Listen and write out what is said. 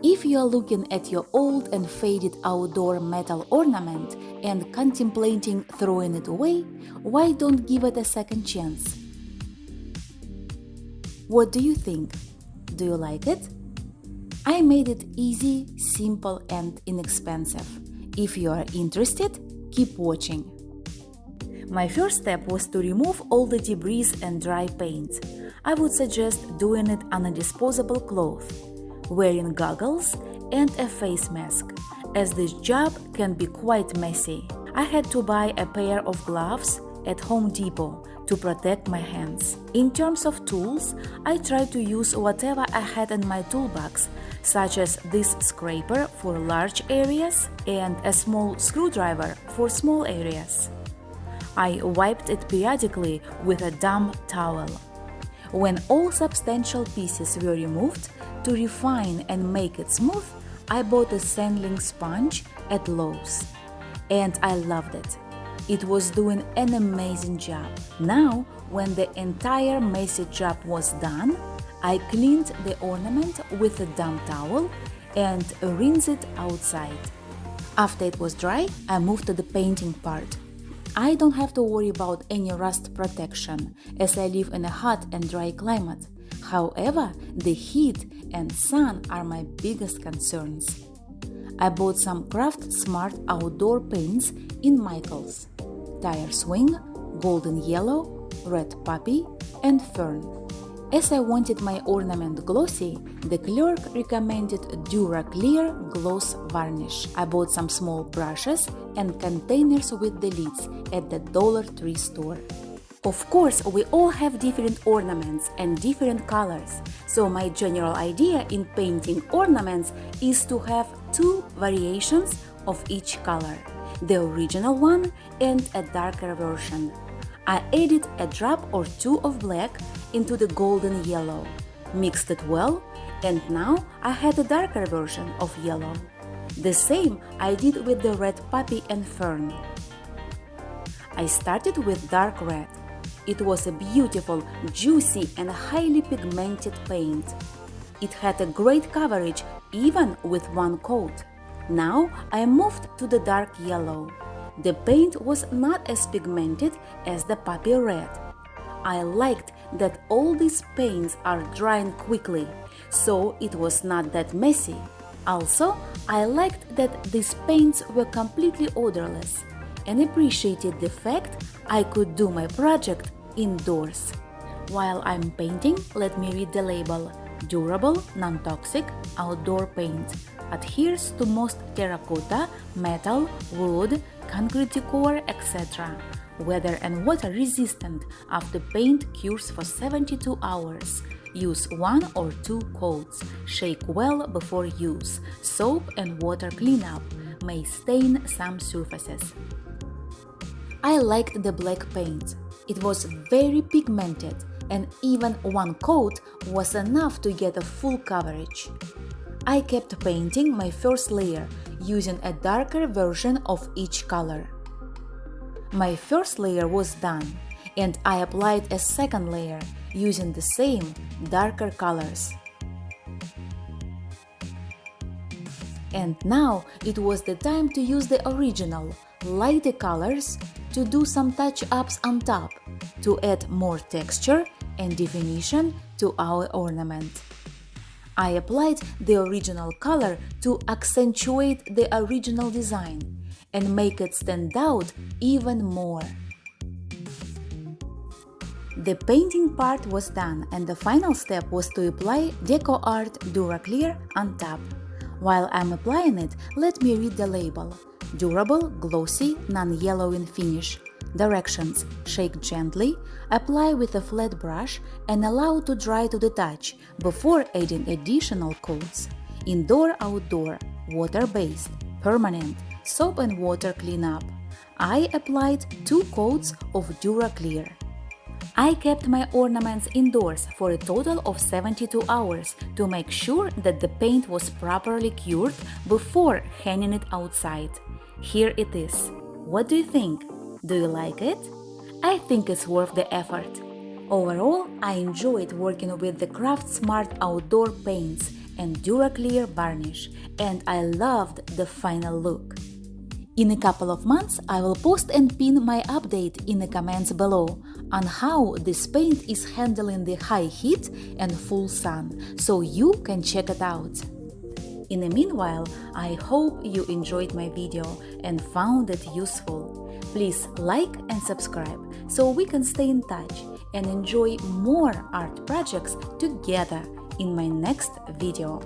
If you are looking at your old and faded outdoor metal ornament and contemplating throwing it away, why don't give it a second chance? What do you think? Do you like it? I made it easy, simple and inexpensive. If you are interested, keep watching. My first step was to remove all the debris and dry paint. I would suggest doing it on a disposable cloth, wearing goggles and a face mask, as this job can be quite messy. I had to buy a pair of gloves at Home Depot to protect my hands. In terms of tools, I tried to use whatever I had in my toolbox, such as this scraper for large areas and a small screwdriver for small areas. I wiped it periodically with a damp towel. When all substantial pieces were removed, to refine and make it smooth, I bought a sanding sponge at Lowe's. And I loved it. It was doing an amazing job. Now, when the entire messy job was done, I cleaned the ornament with a damp towel and rinsed it outside. After it was dry, I moved to the painting part. I don't have to worry about any rust protection, as I live in a hot and dry climate. However, the heat and sun are my biggest concerns. I bought some Craft Smart outdoor paints in Michael's: Tire Swing, Golden Yellow, Red Poppy, and Fern. As I wanted my ornament glossy, the clerk recommended Dura Clear Gloss Varnish. I bought some small brushes and containers with the lids at the Dollar Tree store. Of course, we all have different ornaments and different colors, so my general idea in painting ornaments is to have two variations of each color, the original one and a darker version. I added a drop or two of black into the golden yellow, mixed it well, and now I had a darker version of yellow. The same I did with the red poppy and fern. I started with dark red. It was a beautiful, juicy and highly pigmented paint. It had a great coverage even with one coat. Now I moved to the dark yellow. The paint was not as pigmented as the poppy red. I liked that all these paints are drying quickly, so it was not that messy. Also, I liked that these paints were completely odorless and appreciated the fact I could do my project indoors. While I'm painting, let me read the label. Durable, non-toxic, outdoor paint. Adheres to most terracotta, metal, wood, concrete decor, etc. Weather and water resistant after paint cures for 72 hours. Use 1 or 2 coats. Shake well before use. Soap and water cleanup may stain some surfaces. I liked the black paint. It was very pigmented, and even one coat was enough to get a full coverage. I kept painting my first layer using a darker version of each color. My first layer was done, and I applied a second layer using the same darker colors. And now it was the time to use the original, lighter colors to do some touch-ups on top, to add more texture and definition to our ornament. I applied the original color to accentuate the original design and make it stand out even more. The painting part was done, and the final step was to apply Deco Art Dura Clear on top. While I'm applying it, let me read the label. Durable, glossy, non-yellowing finish. Directions: shake gently, apply with a flat brush and allow to dry to the touch before adding additional coats. Indoor, outdoor, water-based, permanent, soap and water cleanup. I applied 2 coats of Dura Clear. I kept my ornaments indoors for a total of 72 hours to make sure that the paint was properly cured before hanging it outside. Here it is. What do you think? Do you like it? I think it's worth the effort. Overall, I enjoyed working with the Craft Smart outdoor paints and DuraClear varnish, and I loved the final look. In a couple of months, I will post and pin my update in the comments below on how this paint is handling the high heat and full sun, so you can check it out. In the meanwhile, I hope you enjoyed my video and found it useful. Please like and subscribe so we can stay in touch and enjoy more art projects together in my next video.